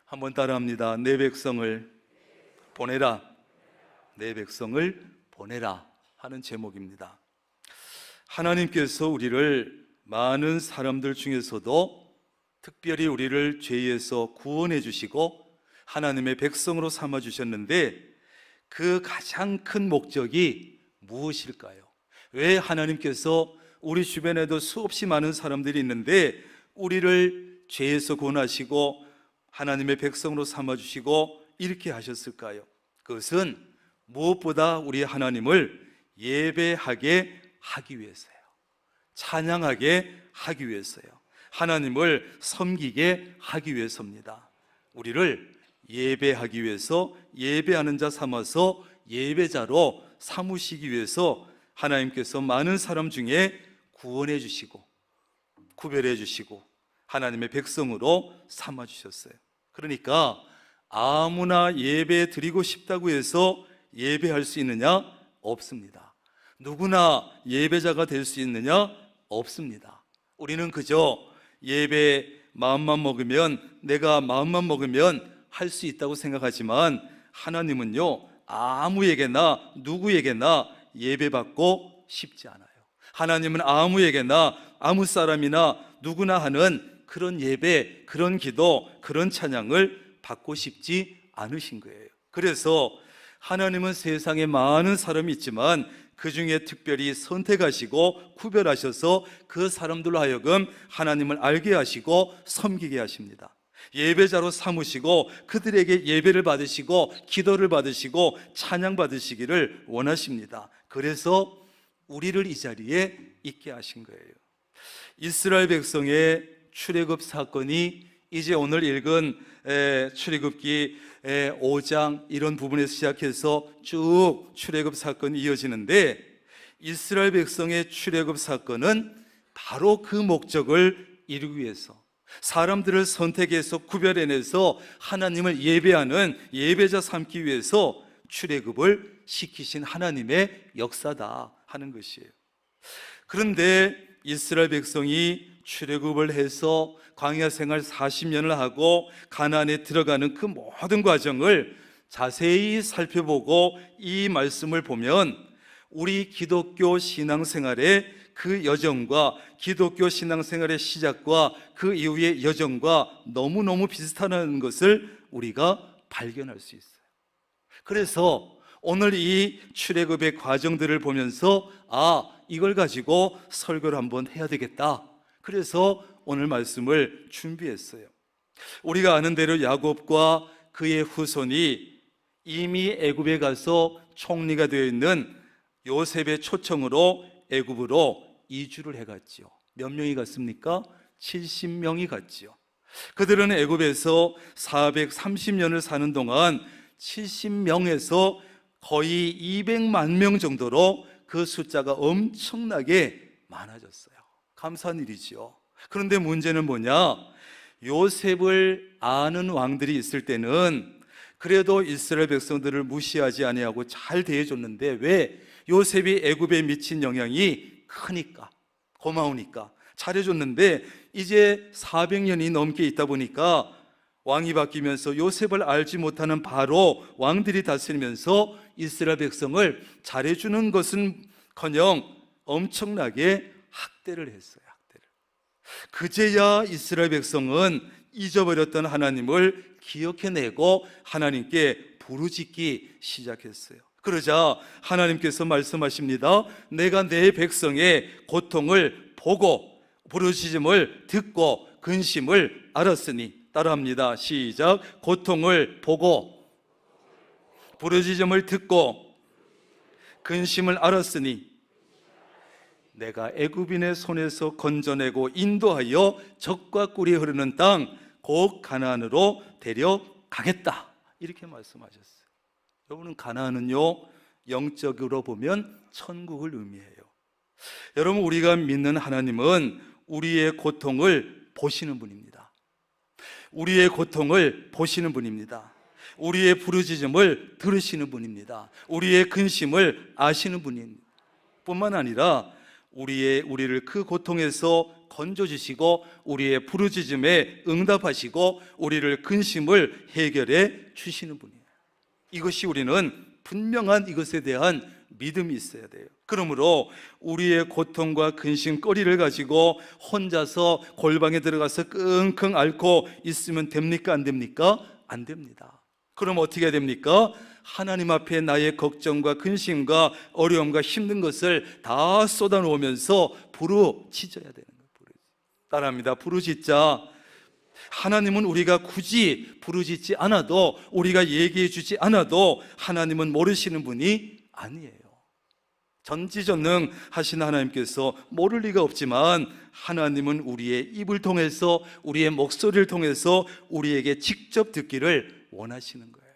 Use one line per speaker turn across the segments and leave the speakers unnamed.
한번 따라합니다. 내 백성을 보내라. 내 백성을 보내라 하는 제목입니다. 하나님께서 우리를 많은 사람들 중에서도 특별히 우리를 죄에서 구원해 주시고 하나님의 백성으로 삼아 주셨는데, 그 가장 큰 목적이 무엇일까요? 왜 하나님께서 우리 주변에도 수없이 많은 사람들이 있는데 우리를 죄에서 구원하시고 하나님의 백성으로 삼아 주시고 이렇게 하셨을까요? 그것은 무엇보다 우리 하나님을 예배하게 하기 위해서요. 찬양하게 하기 위해서요. 하나님을 섬기게 하기 위해서입니다. 우리를 예배하기 위해서, 예배하는 자 삼아서 예배자로 삼으시기 위해서 하나님께서 많은 사람 중에 구원해 주시고 구별해 주시고 하나님의 백성으로 삼아 주셨어요. 그러니까 아무나 예배 드리고 싶다고 해서 예배할 수 있느냐? 없습니다. 누구나 예배자가 될 수 있느냐? 없습니다. 우리는 그저 예배 마음만 먹으면, 내가 마음만 먹으면 할 수 있다고 생각하지만 하나님은요, 아무에게나 누구에게나 예배받고 싶지 않아요. 하나님은 아무에게나 아무 사람이나 누구나 하는 그런 예배, 그런 기도, 그런 찬양을 받고 싶지 않으신 거예요. 그래서 하나님은 세상에 많은 사람이 있지만 그 중에 특별히 선택하시고 구별하셔서 그 사람들로 하여금 하나님을 알게 하시고 섬기게 하십니다. 예배자로 삼으시고 그들에게 예배를 받으시고 기도를 받으시고 찬양 받으시기를 원하십니다. 그래서 우리를 이 자리에 있게 하신 거예요. 이스라엘 백성의 출애굽 사건이 이제 오늘 읽은 출애굽기 5장 이런 부분에서 시작해서 쭉 출애굽 사건이 이어지는데, 이스라엘 백성의 출애굽 사건은 바로 그 목적을 이루기 위해서, 사람들을 선택해서 구별해내서 하나님을 예배하는 예배자 삼기 위해서 출애굽을 시키신 하나님의 역사다 하는 것이에요. 그런데 이스라엘 백성이 출애굽을 해서 광야 생활 40년을 하고 가나안에 들어가는 그 모든 과정을 자세히 살펴보고 이 말씀을 보면 우리 기독교 신앙생활의 그 여정과 기독교 신앙생활의 시작과 그 이후의 여정과 너무너무 비슷하다는 것을 우리가 발견할 수 있어요. 그래서 오늘 이 출애굽의 과정들을 보면서 이걸 가지고 설교를 한번 해야 되겠다. 그래서 오늘 말씀을 준비했어요. 우리가 아는 대로 야곱과 그의 후손이 이미 애굽에 가서 총리가 되어 있는 요셉의 초청으로 애굽으로 이주를 해갔지요. 몇 명이 갔습니까? 70명이 갔지요. 그들은 애굽에서 430년을 사는 동안 70명에서 거의 200만 명 정도로 그 숫자가 엄청나게 많아졌어요. 감사한 일이지요. 그런데 문제는 뭐냐? 요셉을 아는 왕들이 있을 때는 그래도 이스라엘 백성들을 무시하지 아니하고 잘 대해줬는데, 왜? 요셉이 애굽에 미친 영향이 크니까, 고마우니까 잘해줬는데, 이제 400년이 넘게 있다 보니까 왕이 바뀌면서 요셉을 알지 못하는 바로 왕들이 다스리면서 이스라엘 백성을 잘해주는 것은커녕 엄청나게 학대를 했어요. 그제야 이스라엘 백성은 잊어버렸던 하나님을 기억해내고 하나님께 부르짖기 시작했어요. 그러자 하나님께서 말씀하십니다. 내가 내 백성의 고통을 보고 부르짖음을 듣고 근심을 알았으니, 따라합니다. 시작. 고통을 보고 부르짖음을 듣고 근심을 알았으니 내가 애굽인의 손에서 건져내고 인도하여 젖과 꿀이 흐르는 땅 곧 가나안으로 데려가겠다. 이렇게 말씀하셨어요. 여러분, 가나안은요, 영적으로 보면 천국을 의미해요. 여러분, 우리가 믿는 하나님은 우리의 고통을 보시는 분입니다. 우리의 고통을 보시는 분입니다. 우리의 부르짖음을 들으시는 분입니다. 우리의 근심을 아시는 분입니다. 뿐만 아니라 우리를 그 고통에서 건져주시고 우리의 부르짖음에 응답하시고 우리를 근심을 해결해 주시는 분이에요. 이것이 우리는 분명한 이것에 대한 믿음이 있어야 돼요. 그러므로 우리의 고통과 근심거리를 가지고 혼자서 골방에 들어가서 끙끙 앓고 있으면 됩니까? 안 됩니까? 안 됩니다. 그럼 어떻게 됩니까? 하나님 앞에 나의 걱정과 근심과 어려움과 힘든 것을 다 쏟아놓으면서 부르짖어야 되는 거예요. 따라합니다. 부르짖자. 하나님은 우리가 굳이 부르짖지 않아도, 우리가 얘기해 주지 않아도 하나님은 모르시는 분이 아니에요. 전지전능하신 하나님께서 모를 리가 없지만 하나님은 우리의 입을 통해서, 우리의 목소리를 통해서 우리에게 직접 듣기를 원하시는 거예요.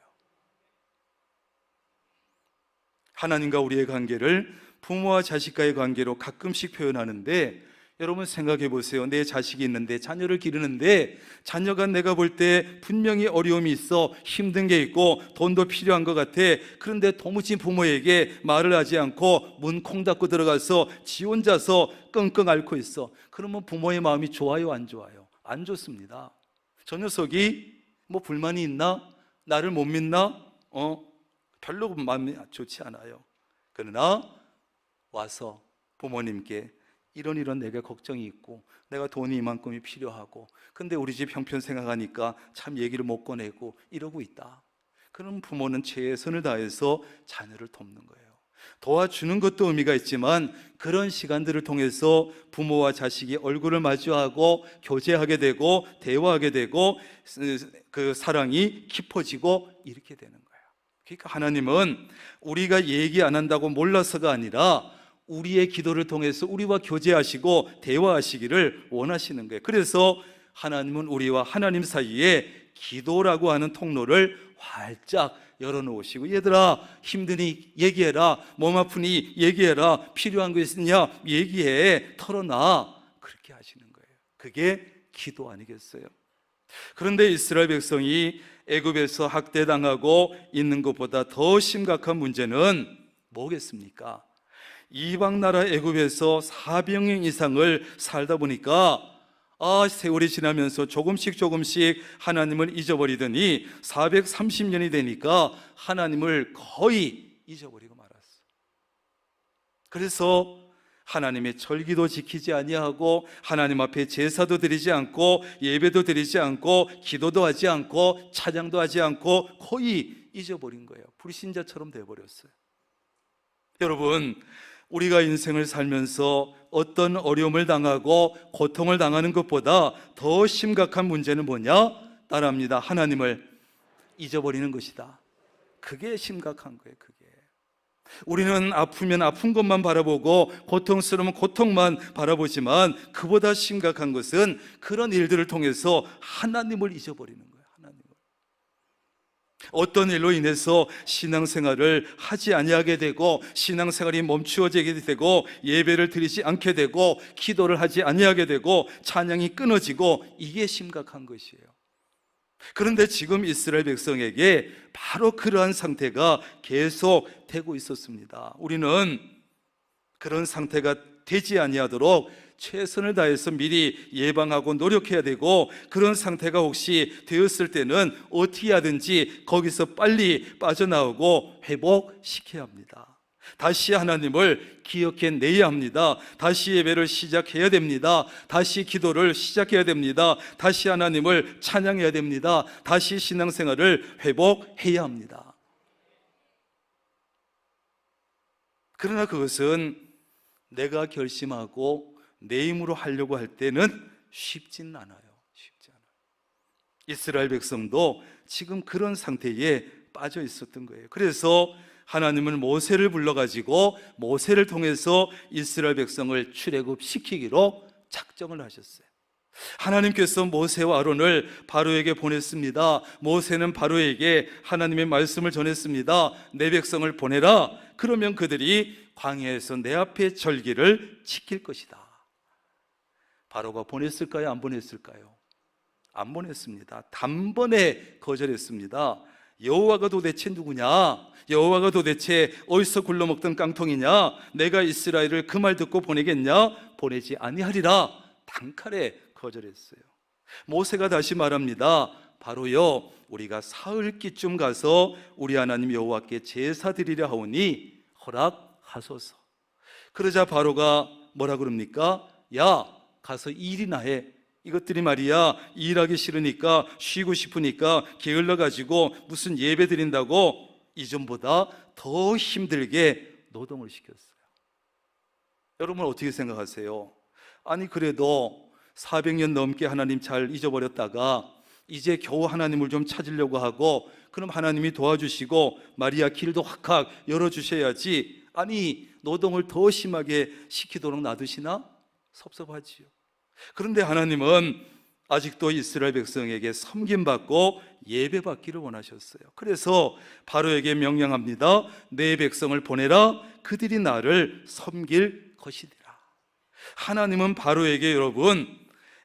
하나님과 우리의 관계를 부모와 자식과의 관계로 가끔씩 표현하는데, 여러분 생각해 보세요. 내 자식이 있는데, 자녀를 기르는데, 자녀가 내가 볼 때 분명히 어려움이 있어, 힘든 게 있고 돈도 필요한 것 같아. 그런데 도무지 부모에게 말을 하지 않고 문 콩 닫고 들어가서 지 혼자서 끙끙 앓고 있어. 그러면 부모의 마음이 좋아요, 안 좋아요? 안 좋습니다. 저 녀석이 뭐 불만이 있나? 나를 못 믿나? 별로 마음이 좋지 않아요. 그러나 와서 부모님께 이런 내가 걱정이 있고, 내가 돈이 이만큼이 필요하고, 근데 우리 집 형편 생각하니까 참 얘기를 못 꺼내고 이러고 있다. 그럼 부모는 최선을 다해서 자녀를 돕는 거예요. 도와주는 것도 의미가 있지만 그런 시간들을 통해서 부모와 자식이 얼굴을 마주하고 교제하게 되고 대화하게 되고 그 사랑이 깊어지고 이렇게 되는 거예요. 그러니까 하나님은 우리가 얘기 안 한다고 몰라서가 아니라 우리의 기도를 통해서 우리와 교제하시고 대화하시기를 원하시는 거예요. 그래서 하나님은 우리와 하나님 사이에 기도라고 하는 통로를 활짝 열어놓으시고, 얘들아 힘드니 얘기해라, 몸 아프니 얘기해라, 필요한 거 있으냐 얘기해, 털어놔, 그렇게 하시는 거예요. 그게 기도 아니겠어요? 그런데 이스라엘 백성이 애굽에서 학대당하고 있는 것보다 더 심각한 문제는 뭐겠습니까? 이방 나라 애굽에서 400년 이상을 살다 보니까 세월이 지나면서 조금씩 하나님을 잊어버리더니 430년이 되니까 하나님을 거의 잊어버리고 말았어요. 그래서 하나님의 절기도 지키지 아니하고, 하나님 앞에 제사도 드리지 않고, 예배도 드리지 않고, 기도도 하지 않고, 찬양도 하지 않고 거의 잊어버린 거예요. 불신자처럼 되어버렸어요. 여러분, 우리가 인생을 살면서 어떤 어려움을 당하고 고통을 당하는 것보다 더 심각한 문제는 뭐냐? 따라합니다. 하나님을 잊어버리는 것이다. 그게 심각한 거예요. 그게. 우리는 아프면 아픈 것만 바라보고 고통스러우면 고통만 바라보지만, 그보다 심각한 것은 그런 일들을 통해서 하나님을 잊어버리는 거예요. 어떤 일로 인해서 신앙생활을 하지 아니하게 되고, 신앙생활이 멈추어지게 되고, 예배를 드리지 않게 되고, 기도를 하지 아니하게 되고, 찬양이 끊어지고, 이게 심각한 것이에요. 그런데 지금 이스라엘 백성에게 바로 그러한 상태가 계속 되고 있었습니다. 우리는 그런 상태가 되지 아니하도록 최선을 다해서 미리 예방하고 노력해야 되고, 그런 상태가 혹시 되었을 때는 어떻게 하든지 거기서 빨리 빠져나오고 회복시켜야 합니다. 다시 하나님을 기억해내야 합니다. 다시 예배를 시작해야 됩니다. 다시 기도를 시작해야 됩니다. 다시 하나님을 찬양해야 됩니다. 다시 신앙생활을 회복해야 합니다. 그러나 그것은 내가 결심하고 내 힘으로 하려고 할 때는 쉽지는 않아요. 이스라엘 백성도 지금 그런 상태에 빠져 있었던 거예요. 그래서 하나님은 모세를 불러가지고 모세를 통해서 이스라엘 백성을 출애굽시키기로 작정을 하셨어요. 하나님께서 모세와 아론을 바로에게 보냈습니다. 모세는 바로에게 하나님의 말씀을 전했습니다. 내 백성을 보내라. 그러면 그들이 광야에서 내 앞에 절기를 지킬 것이다. 바로가 보냈을까요? 안 보냈을까요? 안 보냈습니다. 단번에 거절했습니다. 여호와가 도대체 누구냐? 여호와가 도대체 어디서 굴러먹던 깡통이냐? 내가 이스라엘을 그 말 듣고 보내겠냐? 보내지 아니하리라. 단칼에 거절했어요. 모세가 다시 말합니다. 바로요, 우리가 사흘기쯤 가서 우리 하나님 여호와께 제사 드리려 하오니 허락하소서. 그러자 바로가 뭐라 그럽니까? 야, 가서 일이나 해. 이것들이 말이야, 일하기 싫으니까, 쉬고 싶으니까 게을러 가지고 무슨 예배 드린다고 이전보다 더 힘들게 노동을 시켰어요. 여러분 어떻게 생각하세요? 아니 그래도 400년 넘게 하나님 잘 잊어버렸다가 이제 겨우 하나님을 좀 찾으려고 하고, 그럼 하나님이 도와주시고 마리아 길도 확확 열어주셔야지, 아니 노동을 더 심하게 시키도록 놔두시나? 섭섭하지요. 그런데 하나님은 아직도 이스라엘 백성에게 섬김받고 예배받기를 원하셨어요. 그래서 바로에게 명령합니다. 내 백성을 보내라. 그들이 나를 섬길 것이니라. 하나님은 바로에게 여러분,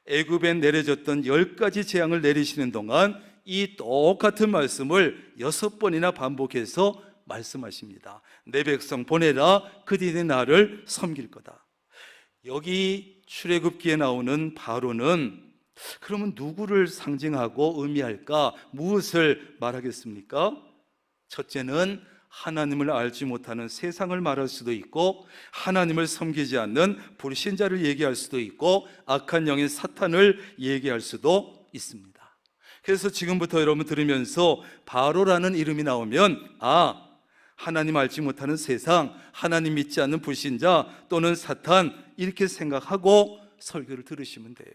애굽에 내려졌던 10가지 재앙을 내리시는 동안 이 똑같은 말씀을 6번이나 반복해서 말씀하십니다. 내 백성 보내라. 그들이 나를 섬길 거다. 여기 출애굽기에 나오는 바로는 그러면 누구를 상징하고 의미할까? 무엇을 말하겠습니까? 첫째는 하나님을 알지 못하는 세상을 말할 수도 있고, 하나님을 섬기지 않는 불신자를 얘기할 수도 있고, 악한 영인 사탄을 얘기할 수도 있습니다. 그래서 지금부터 여러분 들으면서 바로라는 이름이 나오면, 아, 하나님 알지 못하는 세상, 하나님 믿지 않는 불신자 또는 사탄, 이렇게 생각하고 설교를 들으시면 돼요.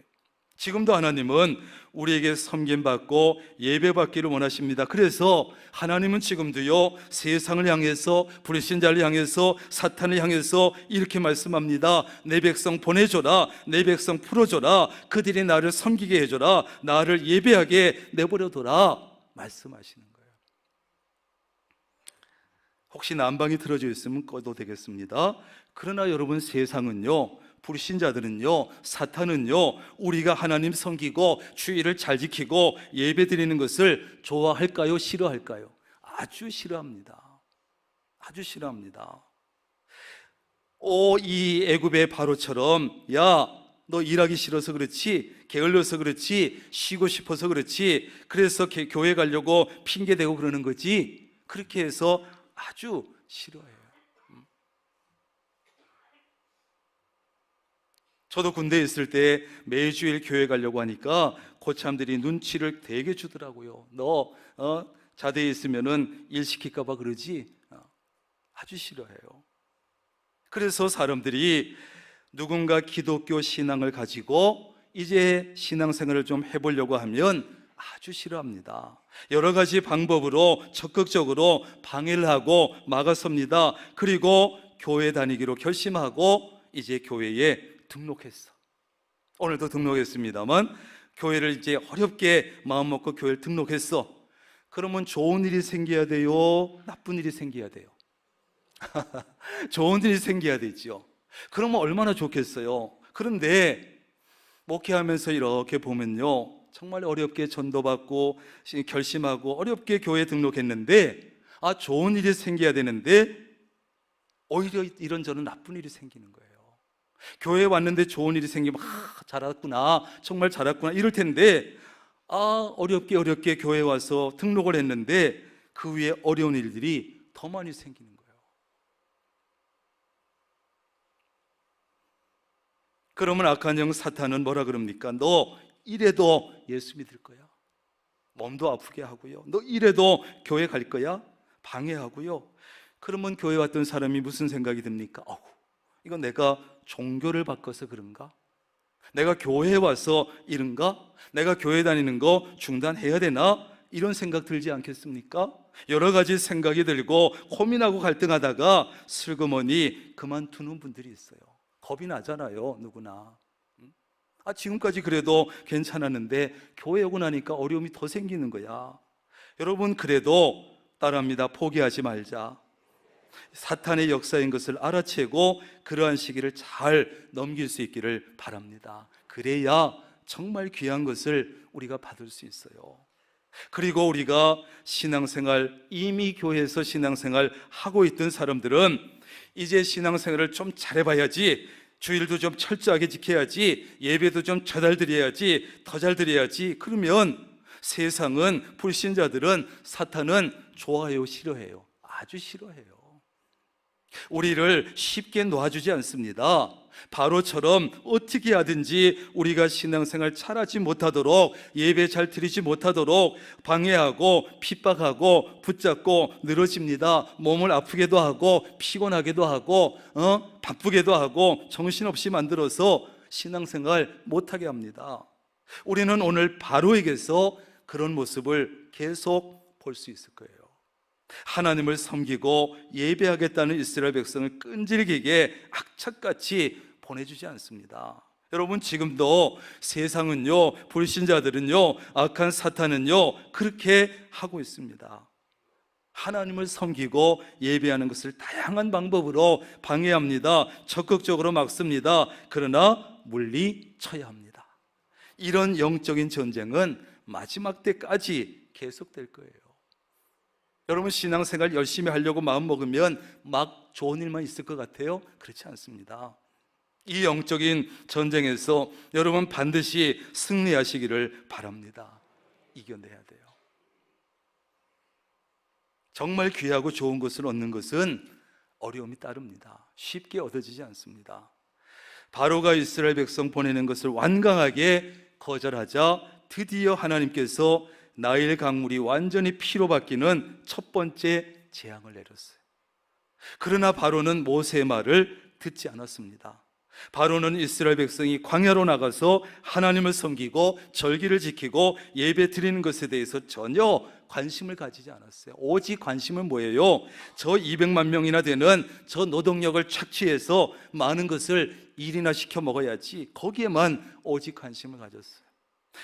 지금도 하나님은 우리에게 섬김받고 예배받기를 원하십니다. 그래서 하나님은 지금도요, 세상을 향해서, 불신자를 향해서, 사탄을 향해서 이렇게 말씀합니다. 내 백성 보내줘라. 내 백성 풀어줘라. 그들이 나를 섬기게 해줘라. 나를 예배하게 내버려둬라. 말씀하시는 거예요. 혹시 난방이 틀어져 있으면 꺼도 되겠습니다. 그러나 여러분, 세상은요, 불신자들은요, 사탄은요, 우리가 하나님 섬기고 주의를 잘 지키고 예배 드리는 것을 좋아할까요? 싫어할까요? 아주 싫어합니다. 아주 싫어합니다. 이 애굽의 바로처럼, 야, 너 일하기 싫어서 그렇지, 게을러서 그렇지, 쉬고 싶어서 그렇지, 그래서 교회 가려고 핑계대고 그러는 거지, 그렇게 해서 아주 싫어해요. 저도 군대에 있을 때 매주일 교회 가려고 하니까 고참들이 눈치를 되게 주더라고요. 너 자대에 있으면은 일 시킬까 봐 그러지? 아주 싫어해요. 그래서 사람들이 누군가 기독교 신앙을 가지고 이제 신앙생활을 좀 해보려고 하면 아주 싫어합니다. 여러 가지 방법으로 적극적으로 방해를 하고 막아섭니다. 그리고 교회 다니기로 결심하고 이제 교회에 등록했어. 오늘도 등록했습니다만 교회를 이제 어렵게 마음먹고 교회를 등록했어. 그러면 좋은 일이 생겨야 돼요? 나쁜 일이 생겨야 돼요? 좋은 일이 생겨야 되죠. 그러면 얼마나 좋겠어요. 그런데 목회하면서 이렇게 보면요, 정말 어렵게 전도받고 결심하고 어렵게 교회에 등록했는데, 좋은 일이 생겨야 되는데 오히려 이런저런 나쁜 일이 생기는 거예요. 교회에 왔는데 좋은 일이 생기면 잘했구나, 정말 잘했구나 이럴 텐데, 어렵게 교회에 와서 등록을 했는데 그 위에 어려운 일들이 더 많이 생기는 거예요. 그러면 악한 영 사탄은 뭐라 그럽니까? 너 이래도 예수 믿을 거야? 몸도 아프게 하고요. 너 이래도 교회 갈 거야? 방해하고요. 그러면 교회 왔던 사람이 무슨 생각이 듭니까? 이거 내가 종교를 바꿔서 그런가? 내가 교회에 와서 이런가? 내가 교회 다니는 거 중단해야 되나? 이런 생각 들지 않겠습니까? 여러 가지 생각이 들고 고민하고 갈등하다가 슬그머니 그만두는 분들이 있어요. 겁이 나잖아요, 누구나. 지금까지 그래도 괜찮았는데 교회 오고 나니까 어려움이 더 생기는 거야. 여러분, 그래도 따라합니다. 포기하지 말자. 사탄의 역사인 것을 알아채고 그러한 시기를 잘 넘길 수 있기를 바랍니다. 그래야 정말 귀한 것을 우리가 받을 수 있어요. 그리고 우리가 신앙생활, 이미 교회에서 신앙생활 하고 있던 사람들은 이제 신앙생활을 좀 잘해봐야지, 주일도 좀 철저하게 지켜야지, 예배도 좀 잘 드려야지, 더 잘 드려야지. 그러면 세상은, 불신자들은, 사탄은 좋아해요, 싫어해요? 아주 싫어해요. 우리를 쉽게 놓아주지 않습니다. 바로처럼 어떻게 하든지 우리가 신앙생활 잘하지 못하도록, 예배 잘 드리지 못하도록 방해하고 핍박하고 붙잡고 늘어집니다. 몸을 아프게도 하고 피곤하게도 하고 바쁘게도 하고 정신없이 만들어서 신앙생활 못하게 합니다. 우리는 오늘 바로에게서 그런 모습을 계속 볼 수 있을 거예요. 하나님을 섬기고 예배하겠다는 이스라엘 백성을 끈질기게 악착같이 보내주지 않습니다. 여러분, 지금도 세상은요, 불신자들은요, 악한 사탄은요, 그렇게 하고 있습니다. 하나님을 섬기고 예배하는 것을 다양한 방법으로 방해합니다. 적극적으로 막습니다. 그러나 물리쳐야 합니다. 이런 영적인 전쟁은 마지막 때까지 계속될 거예요. 여러분, 신앙생활 열심히 하려고 마음먹으면 막 좋은 일만 있을 것 같아요? 그렇지 않습니다. 이 영적인 전쟁에서 여러분 반드시 승리하시기를 바랍니다. 이겨내야 돼요. 정말 귀하고 좋은 것을 얻는 것은 어려움이 따릅니다. 쉽게 얻어지지 않습니다. 바로가 이스라엘 백성 보내는 것을 완강하게 거절하자 드디어 하나님께서 나일 강물이 완전히 피로 바뀌는 첫 번째 재앙을 내렸어요. 그러나 바로는 모세의 말을 듣지 않았습니다. 바로는 이스라엘 백성이 광야로 나가서 하나님을 섬기고 절기를 지키고 예배 드리는 것에 대해서 전혀 관심을 가지지 않았어요. 오직 관심은 뭐예요? 저 200만 명이나 되는 저 노동력을 착취해서 많은 것을 일이나 시켜 먹어야지, 거기에만 오직 관심을 가졌어요.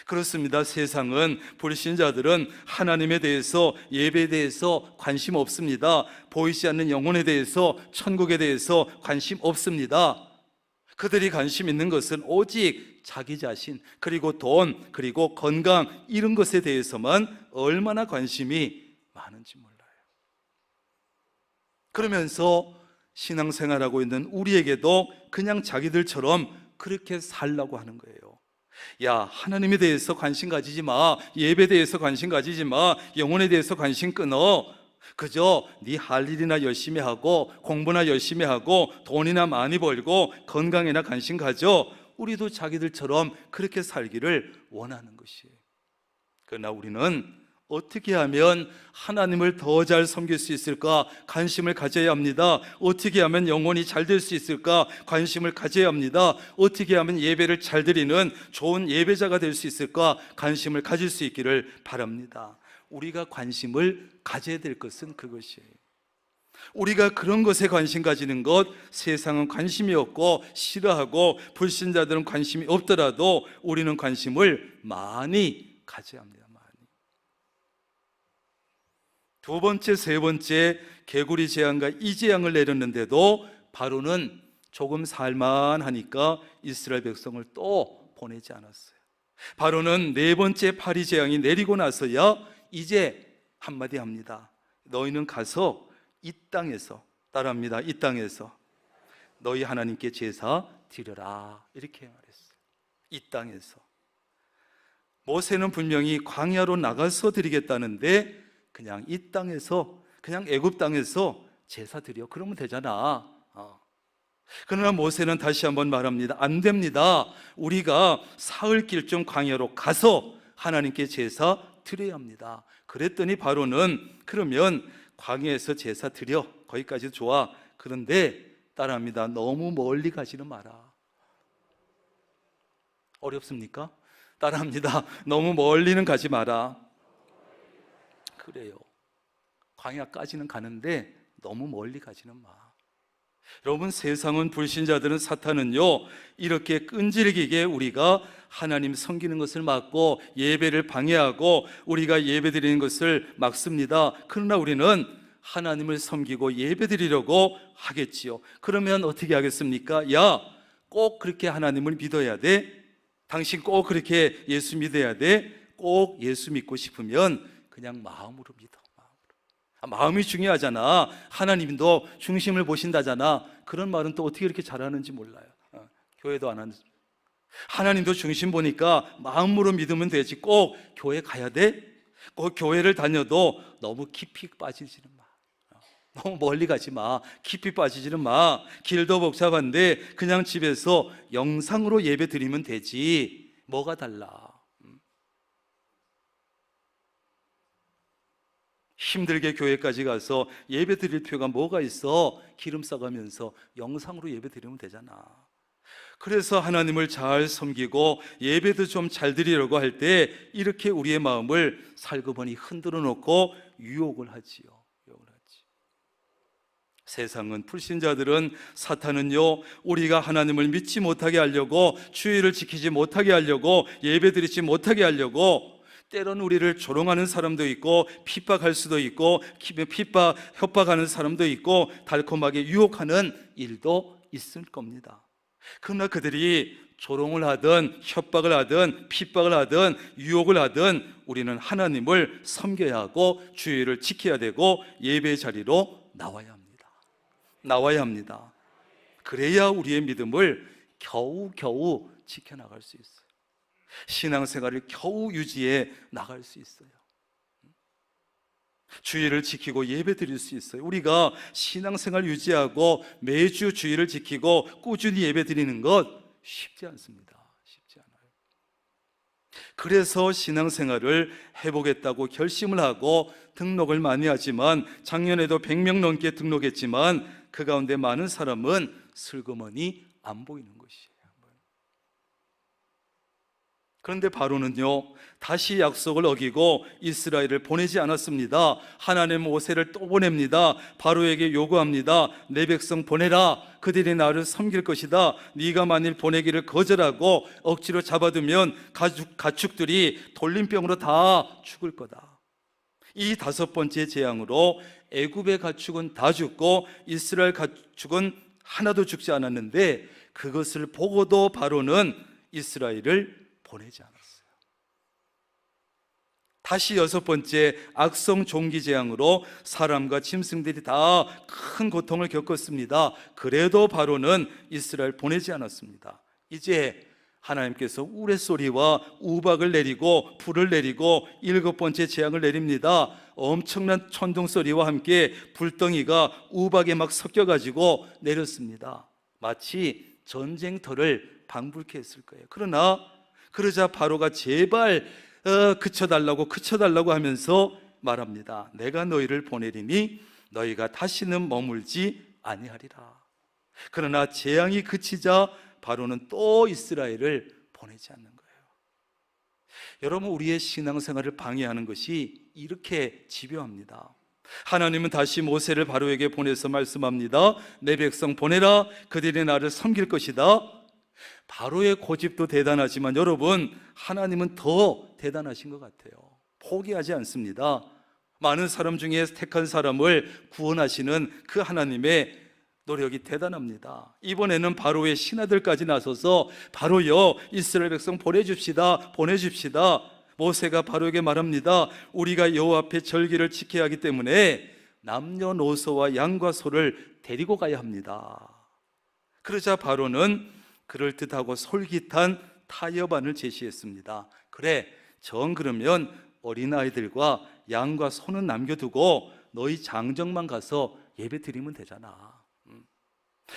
그렇습니다. 세상은, 불신자들은 하나님에 대해서, 예배에 대해서 관심 없습니다. 보이지 않는 영혼에 대해서, 천국에 대해서 관심 없습니다. 그들이 관심 있는 것은 오직 자기 자신, 그리고 돈, 그리고 건강, 이런 것에 대해서만 얼마나 관심이 많은지 몰라요. 그러면서 신앙생활하고 있는 우리에게도 그냥 자기들처럼 그렇게 살라고 하는 거예요. 야, 하나님에 대해서 관심 가지지 마, 예배에 대해서 관심 가지지 마, 영혼에 대해서 관심 끊어. 그저 네 할 일이나 열심히 하고 공부나 열심히 하고 돈이나 많이 벌고 건강에나 관심 가져. 우리도 자기들처럼 그렇게 살기를 원하는 것이에요. 그러나 우리는 어떻게 하면 하나님을 더 잘 섬길 수 있을까 관심을 가져야 합니다. 어떻게 하면 영혼이 잘 될 수 있을까 관심을 가져야 합니다. 어떻게 하면 예배를 잘 드리는 좋은 예배자가 될 수 있을까 관심을 가질 수 있기를 바랍니다. 우리가 관심을 가져야 될 것은 그것이에요. 우리가 그런 것에 관심 가지는 것, 세상은 관심이 없고 싫어하고 불신자들은 관심이 없더라도 우리는 관심을 많이 가져야 합니다. 두 번째, 세 번째 개구리 재앙과 이 재앙을 내렸는데도 바로는 조금 살만하니까 이스라엘 백성을 또 보내지 않았어요. 바로는 네 번째 파리 재앙이 내리고 나서야 이제 한마디 합니다. 너희는 가서 이 땅에서, 따라합니다, 이 땅에서 너희 하나님께 제사 드려라, 이렇게 말했어요. 이 땅에서. 모세는 분명히 광야로 나가서 드리겠다는데 그냥 이 땅에서, 그냥 애굽 땅에서 제사 드려, 그러면 되잖아. 그러나 모세는 다시 한번 말합니다. 안 됩니다. 우리가 사흘 길좀 광야로 가서 하나님께 제사 드려야 합니다. 그랬더니 바로는 그러면 광야에서 제사 드려, 거기까지 좋아. 그런데 따라합니다. 너무 멀리 가지는 마라. 어렵습니까? 따라합니다. 너무 멀리는 가지 마라. 그래요. 광야까지는 가는데 너무 멀리 가지는 마. 여러분, 세상은, 불신자들은, 사탄은요, 이렇게 끈질기게 우리가 하나님 섬기는 것을 막고 예배를 방해하고 우리가 예배 드리는 것을 막습니다. 그러나 우리는 하나님을 섬기고 예배 드리려고 하겠지요. 그러면 어떻게 하겠습니까? 야, 꼭 그렇게 하나님을 믿어야 돼? 당신 꼭 그렇게 예수 믿어야 돼? 꼭 예수 믿고 싶으면 그냥 마음으로 믿어. 마음이 중요하잖아. 하나님도 중심을 보신다잖아. 그런 말은 또 어떻게 이렇게 잘하는지 몰라요. 교회도 안 하는, 하나님도 중심 보니까 마음으로 믿으면 되지 꼭 교회 가야 돼? 꼭 교회를 다녀도 너무 깊이 빠지지는 마. 너무 멀리 가지 마. 깊이 빠지지는 마. 길도 복잡한데 그냥 집에서 영상으로 예배 드리면 되지. 뭐가 달라? 힘들게 교회까지 가서 예배 드릴 필요가 뭐가 있어? 기름 써가면서 영상으로 예배 드리면 되잖아. 그래서 하나님을 잘 섬기고 예배도 좀 잘 드리려고 할 때 이렇게 우리의 마음을 살그머니 흔들어 놓고 유혹을 하지요. 세상은, 불신자들은, 사탄은요, 우리가 하나님을 믿지 못하게 하려고, 주의를 지키지 못하게 하려고, 예배드리지 못하게 하려고 때론 우리를 조롱하는 사람도 있고 핍박할 수도 있고 협박하는 사람도 있고 달콤하게 유혹하는 일도 있을 겁니다. 그러나 그들이 조롱을 하든 협박을 하든 핍박을 하든 유혹을 하든 우리는 하나님을 섬겨야 하고 주의를 지켜야 되고 예배 자리로 나와야 합니다. 그래야 우리의 믿음을 겨우겨우 지켜나갈 수 있어요. 신앙생활을 겨우 유지해 나갈 수 있어요. 주의를 지키고 예배 드릴 수 있어요. 우리가 신앙생활 유지하고 매주 주의를 지키고 꾸준히 예배 드리는 것 쉽지 않습니다. 쉽지 않아요. 그래서 신앙생활을 해보겠다고 결심을 하고 등록을 많이 하지만 작년에도 100명 넘게 등록했지만 그 가운데 많은 사람은 슬그머니 안 보이는 것이에요. 그런데 바로는요, 다시 약속을 어기고 이스라엘을 보내지 않았습니다. 하나님 모세를 또 보냅니다. 바로에게 요구합니다. 내 백성 보내라. 그들이 나를 섬길 것이다. 네가 만일 보내기를 거절하고 억지로 잡아두면 가축들이 돌림병으로 다 죽을 거다. 이 5번째 재앙으로 애굽의 가축은 다 죽고 이스라엘 가축은 하나도 죽지 않았는데 그것을 보고도 바로는 이스라엘을 보내지 않았어요. 다시 6번째 악성 종기 재앙으로 사람과 짐승들이 다 큰 고통을 겪었습니다. 그래도 바로는 이스라엘 보내지 않았습니다. 이제 하나님께서 우레소리와 우박을 내리고 불을 내리고 7번째 재앙을 내립니다. 엄청난 천둥소리와 함께 불덩이가 우박에 막 섞여가지고 내렸습니다. 마치 전쟁터를 방불케 했을 거예요. 그러자 바로가 제발 그쳐달라고 하면서 말합니다. 내가 너희를 보내리니 너희가 다시는 머물지 아니하리라. 그러나 재앙이 그치자 바로는 또 이스라엘을 보내지 않는 거예요. 여러분, 우리의 신앙생활을 방해하는 것이 이렇게 집요합니다. 하나님은 다시 모세를 바로에게 보내서 말씀합니다. 내 백성 보내라. 그들이 나를 섬길 것이다. 바로의 고집도 대단하지만 여러분, 하나님은 더 대단하신 것 같아요. 포기하지 않습니다. 많은 사람 중에 택한 사람을 구원하시는 그 하나님의 노력이 대단합니다. 이번에는 바로의 신하들까지 나서서 바로요, 이스라엘 백성 보내줍시다. 모세가 바로에게 말합니다. 우리가 여호와 앞에 절기를 지켜야 하기 때문에 남녀노소와 양과 소를 데리고 가야 합니다. 그러자 바로는 그럴듯하고 솔깃한 타협안을 제시했습니다. 그래, 정 그러면 어린아이들과 양과 소는 남겨두고 너희 장정만 가서 예배 드리면 되잖아.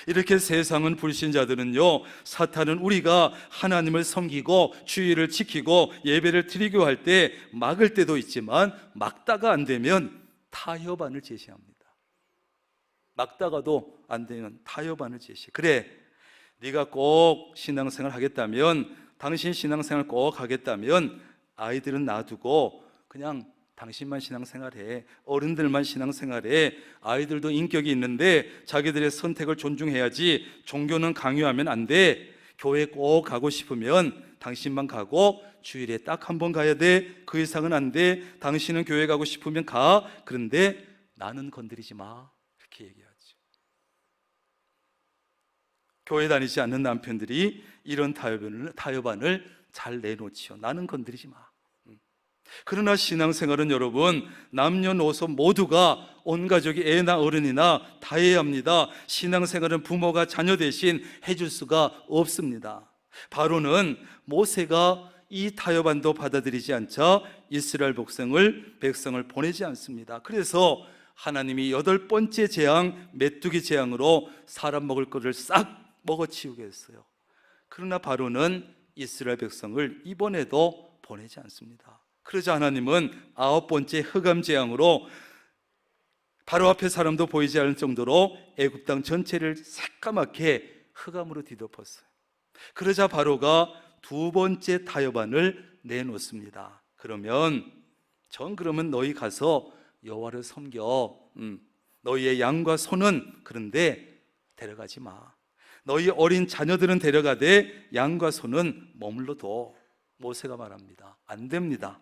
이렇게 세상은, 불신자들은요, 사탄은 우리가 하나님을 섬기고 주의를 지키고 예배를 드리고 할 때 막을 때도 있지만 막다가 안 되면 타협안을 제시합니다. 막다가도 안 되면 타협안을 제시해. 그래, 네가 꼭 신앙생활 하겠다면, 당신 신앙생활 꼭 하겠다면 아이들은 놔두고 그냥 당신만 신앙생활해. 어른들만 신앙생활해. 아이들도 인격이 있는데 자기들의 선택을 존중해야지. 종교는 강요하면 안 돼. 교회 꼭 가고 싶으면 당신만 가고 주일에 딱 한 번 가야 돼. 그 이상은 안 돼. 당신은 교회 가고 싶으면 가. 그런데 나는 건드리지 마. 이렇게 얘기하죠. 교회 다니지 않는 남편들이 이런 타협안을 잘 내놓지요. 나는 건드리지 마. 그러나 신앙생활은 여러분, 남녀노소 모두가 온 가족이 애나 어른이나 다 해야 합니다. 신앙생활은 부모가 자녀 대신 해줄 수가 없습니다. 바로는 모세가 이 타협안도 받아들이지 않자 이스라엘 백성을 보내지 않습니다. 그래서 하나님이 8번째 재앙, 메뚜기 재앙으로 사람 먹을 것을 싹 먹어치우게 했어요. 그러나 바로는 이스라엘 백성을 이번에도 보내지 않습니다. 그러자 하나님은 9번째 흑암 재앙으로 바로 앞에 사람도 보이지 않을 정도로 애굽 땅 전체를 새까맣게 흑암으로 뒤덮었어요. 그러자 바로가 2번째 타협안을 내놓습니다. 그러면 너희 가서 여호와를 섬겨. 너희의 양과 소는 그런데 데려가지 마. 너희 어린 자녀들은 데려가되 양과 소는 머물러 둬. 모세가 말합니다. 안 됩니다.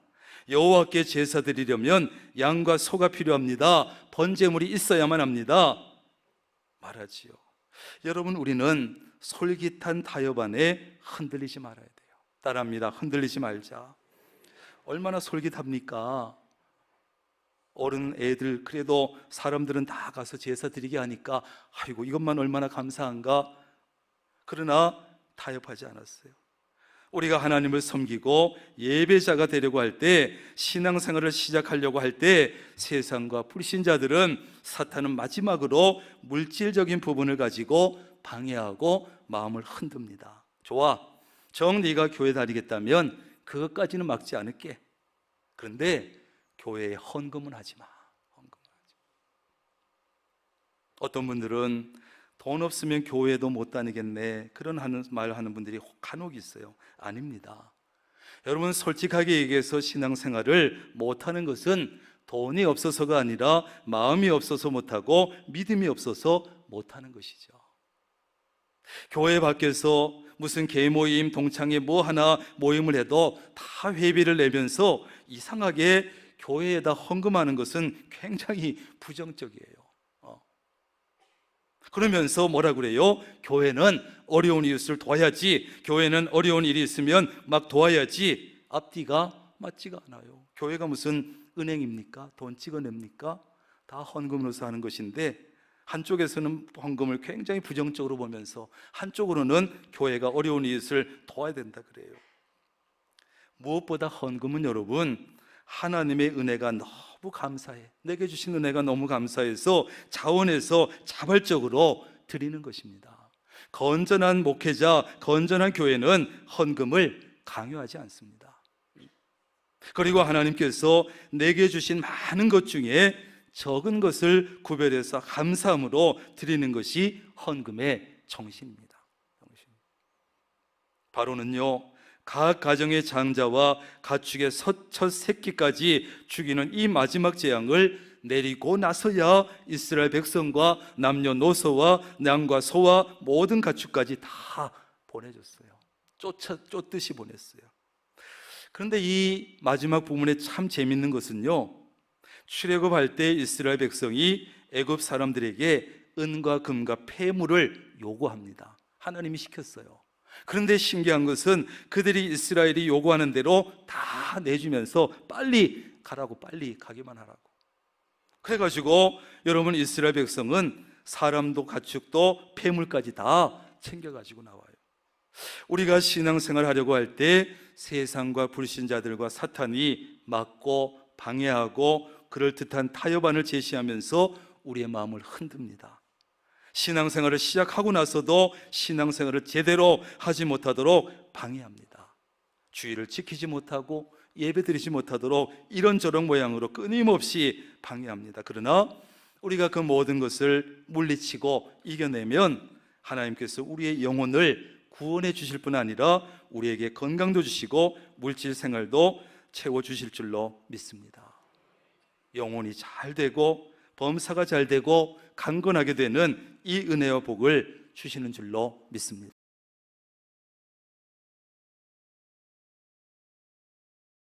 여호와께 제사 드리려면 양과 소가 필요합니다. 번제물이 있어야만 합니다. 말하지요. 여러분, 우리는 솔깃한 타협안에 흔들리지 말아야 돼요. 따라합니다. 흔들리지 말자. 얼마나 솔깃합니까? 어른 애들, 그래도 사람들은 다 가서 제사 드리게 하니까 아이고 이것만 얼마나 감사한가. 그러나 타협하지 않았어요. 우리가 하나님을 섬기고 예배자가 되려고 할 때, 신앙생활을 시작하려고 할 때 세상과 불신자들은, 사탄은 마지막으로 물질적인 부분을 가지고 방해하고 마음을 흔듭니다. 좋아, 네가 교회 다니겠다면 그것까지는 막지 않을게. 그런데 교회에 헌금은 하지 마. 어떤 분들은 돈 없으면 교회도 못 다니겠네, 그런 말 하는 분들이 간혹 있어요. 아닙니다. 여러분, 솔직하게 얘기해서 신앙생활을 못하는 것은 돈이 없어서가 아니라 마음이 없어서 못하고 믿음이 없어서 못하는 것이죠. 교회 밖에서 무슨 개모임, 동창회 뭐 하나 모임을 해도 다 회비를 내면서 이상하게 교회에다 헌금하는 것은 굉장히 부정적이에요. 그러면서 뭐라 그래요? 교회는 어려운 이웃을 도와야지, 교회는 어려운 일이 있으면 막 도와야지. 앞뒤가 맞지가 않아요. 교회가 무슨 은행입니까? 돈 찍어냅니까? 다 헌금으로서 하는 것인데, 한쪽에서는 헌금을 굉장히 부정적으로 보면서 한쪽으로는 교회가 어려운 이웃을 도와야 된다 그래요. 무엇보다 헌금은 여러분, 하나님의 은혜가 너무 감사해, 내게 주신 은혜가 너무 감사해서 자원해서 자발적으로 드리는 것입니다. 건전한 목회자, 건전한 교회는 헌금을 강요하지 않습니다. 그리고 하나님께서 내게 주신 많은 것 중에 적은 것을 구별해서 감사함으로 드리는 것이 헌금의 정신입니다. 바로는요, 각 가정의 장자와 가축의 첫 새끼까지 죽이는 이 마지막 재앙을 내리고 나서야 이스라엘 백성과 남녀노소와 양과 소와 모든 가축까지 다 보내줬어요. 쫓듯이 보냈어요. 그런데 이 마지막 부분에 참 재밌는 것은요, 출애굽할 때 이스라엘 백성이 애굽 사람들에게 은과 금과 폐물을 요구합니다. 하나님이 시켰어요. 그런데 신기한 것은 그들이 이스라엘이 요구하는 대로 다 내주면서 빨리 가라고, 빨리 가기만 하라고. 그래가지고 여러분, 이스라엘 백성은 사람도 가축도 폐물까지 다 챙겨가지고 나와요. 우리가 신앙생활 하려고 할 때 세상과 불신자들과 사탄이 막고 방해하고 그럴듯한 타협안을 제시하면서 우리의 마음을 흔듭니다. 신앙생활을 시작하고 나서도 신앙생활을 제대로 하지 못하도록 방해합니다. 주의를 지키지 못하고 예배드리지 못하도록 이런저런 모양으로 끊임없이 방해합니다. 그러나 우리가 그 모든 것을 물리치고 이겨내면 하나님께서 우리의 영혼을 구원해 주실 뿐 아니라 우리에게 건강도 주시고 물질 생활도 채워주실 줄로 믿습니다. 영혼이 잘 되고 범사가 잘 되고 강건하게 되는 이 은혜와 복을 주시는 줄로 믿습니다.